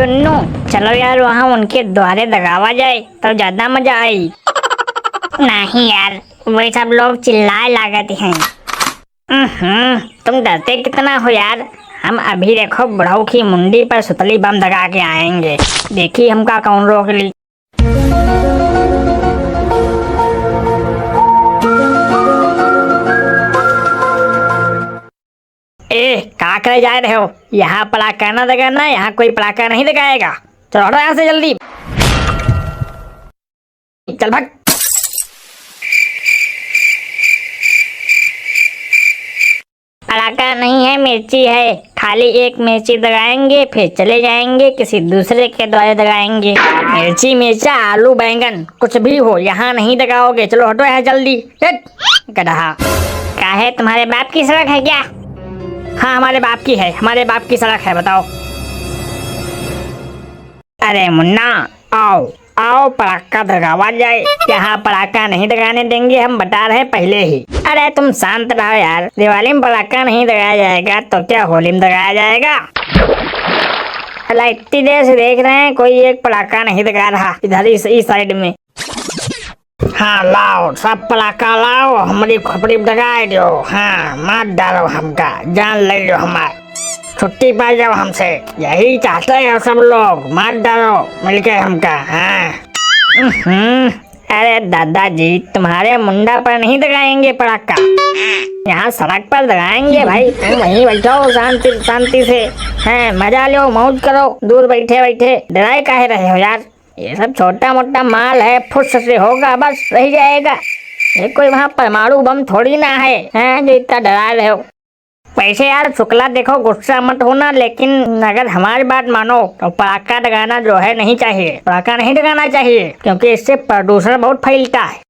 टुन्नू, चलो यार वहाँ उनके द्वारे दगावा जाए तो ज्यादा मजा आई। नहीं यार, वही सब लोग चिल्लाए लागत हैं। तुम डरते कितना हो यार। हम अभी देखो बुढ़ऊ की मुंडी पर सुतली बम दगा के आएंगे, देखी हमका कौन रोक ली। ए क्या करे जा रहे हो, यहाँ पटाखा न दगाना, यहाँ कोई पटाखा नहीं दगाएगा। चलो हटो यहाँ से जल्दी, चल भाग। पटाखा नहीं है, मिर्ची है। खाली एक मिर्ची दगाएंगे फिर चले जाएंगे, किसी दूसरे के द्वारे दगाएंगे। मिर्ची मिर्चा आलू बैंगन कुछ भी हो, यहाँ नहीं दगाओगे। चलो हटो यहाँ जल्दी। गधा, क्या है तुम्हारे बाप की सड़क है क्या? हाँ हमारे बाप की है, हमारे बाप की सड़क है, बताओ। अरे मुन्ना, आओ आओ पटाखा दगावा जाए। यहाँ पटाखा नहीं दगाने देंगे, हम बता रहे पहले ही। अरे तुम शांत रहो यार, दिवाली में पटाखा नहीं दगाया जाएगा तो क्या होली में दगाया जाएगा? अल्लाह इतनी देर से देख रहे हैं, कोई एक पटाखा नहीं दगा रहा इधर इस साइड में। हाँ लाओ, सब पटाखा लाओ, हमारी खोपड़ी दगाए दो। हाँ मार डालो हमका, जान ले लो हमार, छुट्टी पा जाओ हमसे, यही चाहते हैं सब लोग। मार डालो मिलके हमका। हाँ अरे दादाजी, तुम्हारे मुंडा पर नहीं दगाएंगे पटाखा, यहाँ सड़क पर दगाएंगे भाई। तुम वहीं बैठो शांति शांति से, हैं मजा लो, मौज करो, दूर बैठे बैठे। डराए काहे रहे हो यार, ये सब छोटा मोटा माल है, फुस से होगा बस, रह जाएगा। ये कोई वहाँ परमाणु बम थोड़ी ना है, हैं जो इतना डरा रहे हो। वैसे यार शुक्ला देखो, गुस्सा मत होना, लेकिन अगर हमारी बात मानो तो पटाखा दगाना जो है नहीं चाहिए, पटाखा नहीं दगाना चाहिए, क्योंकि इससे प्रदूषण बहुत फैलता है।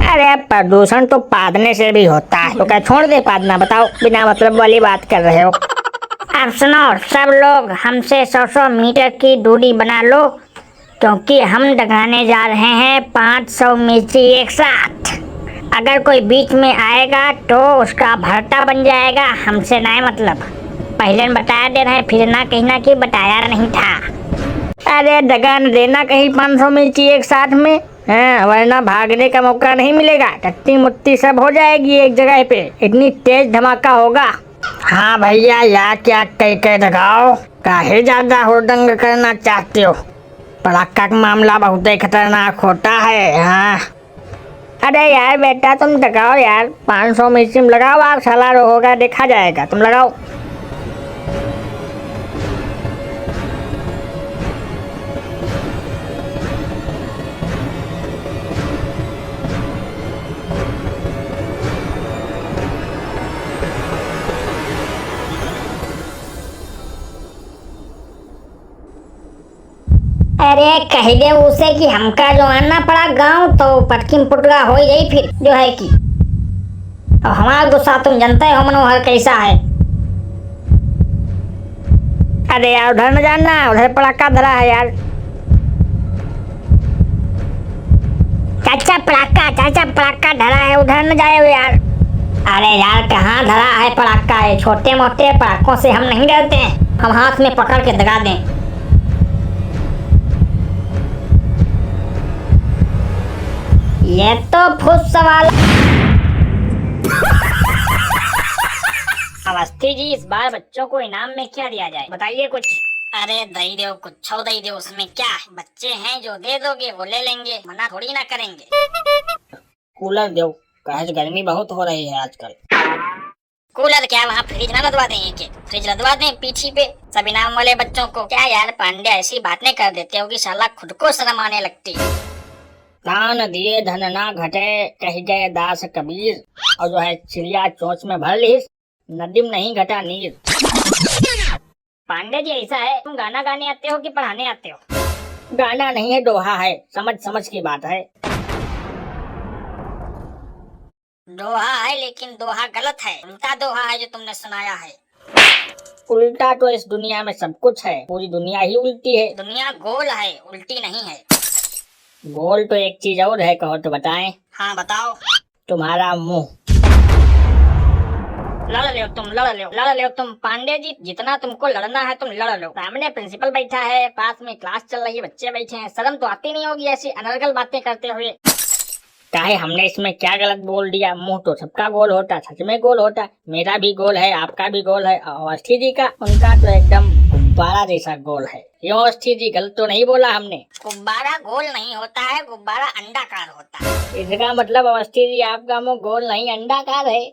अरे प्रदूषण तो पादने से भी होता है, तो क्या छोड़ दे पादना? बताओ, बिना मतलब वाली बात कर रहे हो। अब सुनो सब लोग, हमसे 100 मीटर की दूरी बना लो, क्योंकि हम दगाने जा रहे हैं 500 मिर्ची एक साथ। अगर कोई बीच में आएगा तो उसका भरता बन जाएगा, हमसे नहीं मतलब। पहले बताया दे रहे, फिर ना कहना कि बताया नहीं था। अरे दगा न देना कहीं 500 मिर्ची एक साथ में, वरना भागने का मौका नहीं मिलेगा। टट्टी मुट्टी सब हो जाएगी एक जगह पे, इतनी तेज धमाका होगा। हाँ भैया, या क्या कह दगाओ, काहे ज्यादा हुड़दंग करना चाहते हो? पटाखा का मामला बहुत ही खतरनाक होता है। हाँ अरे यार बेटा तुम दगाओ यार, 500 मिर्ची में लगाओ, आप साला होगा देखा जाएगा, तुम लगाओ। अरे कह दे उसे कि हमका जो आना पड़ा गांव तो पटकिन पुटका हो यही फिर जो है कि। और हमारा गुस्सा तुम जानते हो मनोहर कैसा है। अरे यार उधर न जाना, उधर पटाखा धरा है यार। चाचा पटाखा धरा है, उधर न जाए यार। अरे यार कहाँ धरा है पटाखा? है छोटे मोटे पटाखों से हम नहीं डरते हैं, हम हाथ में पकड़ के दगा दें। ये तो फुस सवाल। अवस्थी जी, इस बार बच्चों को इनाम में क्या दिया जाए, बताइए कुछ। अरे दई दो, कुछ दई दो, उसमें क्या है? बच्चे हैं, जो दे दोगे वो ले लेंगे, मना थोड़ी ना करेंगे। कूलर दो, कहे गर्मी बहुत हो रही है आजकल। कूलर क्या, वहाँ फ्रिज ना लदवा दें? एक फ्रिज लदवा दें पीछे पे सब इनाम वाले बच्चों को। क्या यार पांडे, ऐसी बातें कर देते हो कि साला खुद को शर्म आने लगती है। दान दिए धन ना घटे, कह गए दास कबीर। और जो है चिड़िया चोंच में भर ली, नदी में नहीं घटा नीर। पांडे जी ऐसा है, तुम गाना गाने आते हो कि पढ़ाने आते हो? गाना नहीं है, दोहा है, समझ की बात है। दोहा है, लेकिन दोहा गलत है, उल्टा दोहा है जो तुमने सुनाया है। उल्टा तो इस दुनिया में सब कुछ है, पूरी दुनिया ही उल्टी है। दुनिया गोल है, उल्टी नहीं है। गोल तो एक चीज और है, कहो तो बताएं। हाँ बताओ। तुम्हारा मुंह। लड़ लो तुम पांडे जी, जितना तुमको लड़ना है तुम लड़ लो। सामने प्रिंसिपल बैठा है, पास में क्लास चल रही है, बच्चे बैठे हैं, शर्म तो आती नहीं होगी ऐसी अनर्गल बातें करते हुए। काहे हमने इसमें क्या गलत बोल दिया? मुंह तो सबका गोल होता, सच में गोल होता। मेरा भी गोल है, आपका भी गोल है, अवस्थी जी का, उनका तो एकदम गुब्बारा जैसा गोल है। क्यों अवस्थी जी, गलत तो नहीं बोला हमने? गुब्बारा गोल नहीं होता है, गुब्बारा अंडाकार होता है। इसका मतलब अवस्थी जी आपका मुंह गोल नहीं अंडाकार है।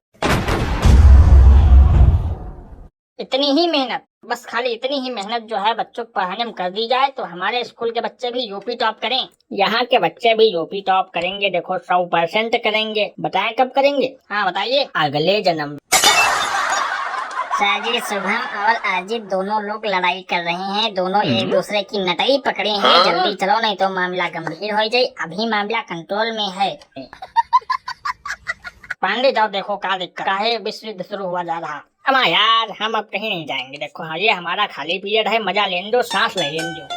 इतनी ही मेहनत, बस खाली इतनी ही मेहनत जो है बच्चों को पढ़ाने में कर दी जाए तो हमारे स्कूल के बच्चे भी यूपी टॉप करें। यहाँ के बच्चे भी यूपी टॉप करेंगे, देखो 100% करेंगे। बताएं कब करेंगे? हाँ बताइए। अगले जन्म। सर जी, शुभम और अजित दोनों लोग लड़ाई कर रहे हैं, दोनों एक दूसरे की नटई पकड़े हैं। जल्दी चलो नहीं तो मामला गंभीर हो जाए। अभी मामला कंट्रोल में है। पांडे जाओ देखो क्या दिक्कत है, विश्व युद्ध शुरू हुआ जा रहा। अमा यार, हम अब कहीं नहीं जाएंगे। देखो हाँ, ये हमारा खाली पीरियड है, मजा लेने दो, सांस ले लेने दो।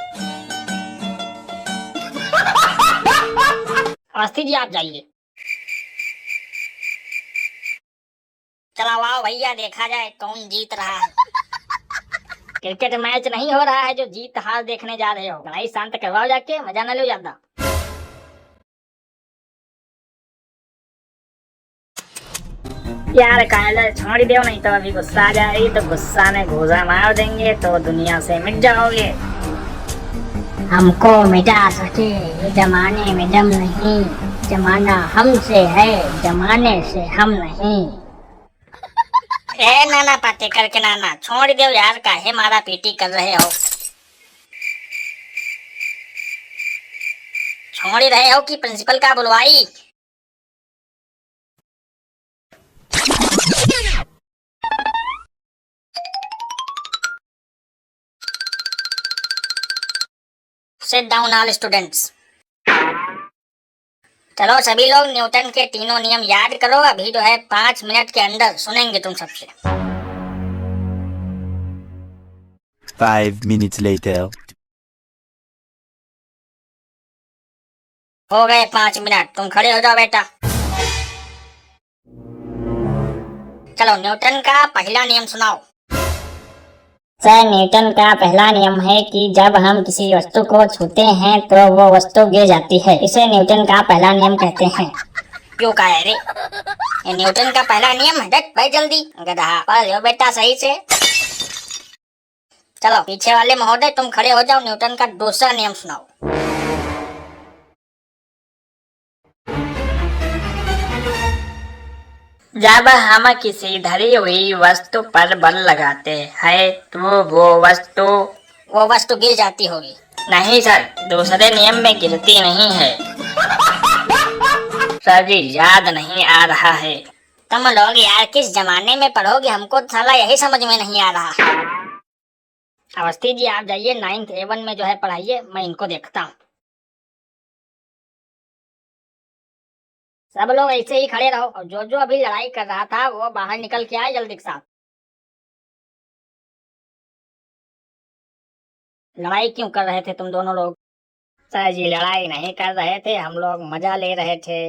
अवस्थी जी आप जाइए। चलाओ आओ भैया, देखा जाए कौन जीत रहा है। क्रिकेट मैच नहीं हो रहा है जो जीत हार देखने जा रहे हो। लड़ाई शांत करवाओ जाके, मजा न लो ज्यादा। यार कायला छोड़ दो नहीं तो अभी गुस्सा आ जाएगी, तो गुस्सा में घूसा मार देंगे तो दुनिया से मिट जाओगे। हमको मिटा सके ये जमाने में दम नहीं, जमाना हमसे है, जमाने से हम नहीं। ए नाना पाटेकर के नाना, छोड़ दो यार, काहे मारा पीटी कर रहे हो? छोड़ ही रहे हो कि प्रिंसिपल का बुलवाई? Sit down all students. चलो सभी लोग न्यूटन के तीनों नियम याद करो। अभी जो है 5 मिनट के अंदर सुनेंगे तुम सबसे। 5 minutes later. हो गए 5 मिनट, तुम खड़े हो जाओ बेटा। चलो न्यूटन का पहला नियम सुनाओ। सर, न्यूटन का पहला नियम है कि जब हम किसी वस्तु को छूते हैं तो वो वस्तु गिर जाती है। इसे न्यूटन का पहला नियम कहते हैं। क्यों कहा है रे? ये न्यूटन का पहला नियम है। देख भाई जल्दी, गधा पढ़ लो बेटा सही से। चलो पीछे वाले महोदय तुम खड़े हो जाओ, न्यूटन का दूसरा नियम सुनाओ। जब हम किसी धरी हुई वस्तु पर बल लगाते हैं तो वो वस्तु गिर जाती होगी। नहीं सर, दूसरे नियम में गिरती नहीं है। सर जी याद नहीं आ रहा है। तुम लोग यार किस जमाने में पढ़ोगे, हमको साला यही समझ में नहीं आ रहा। अवस्थी जी आप जाइए 9th A1 में जो है पढ़ाइए, मैं इनको देखता हूँ। सब लोग ऐसे ही खड़े रहो और जो जो अभी लड़ाई कर रहा था वो बाहर निकल के आए जल्दी के साथ। लड़ाई क्यों कर रहे थे तुम दोनों लोग? सर जी लड़ाई नहीं कर रहे थे, हम लोग मजा ले रहे थे।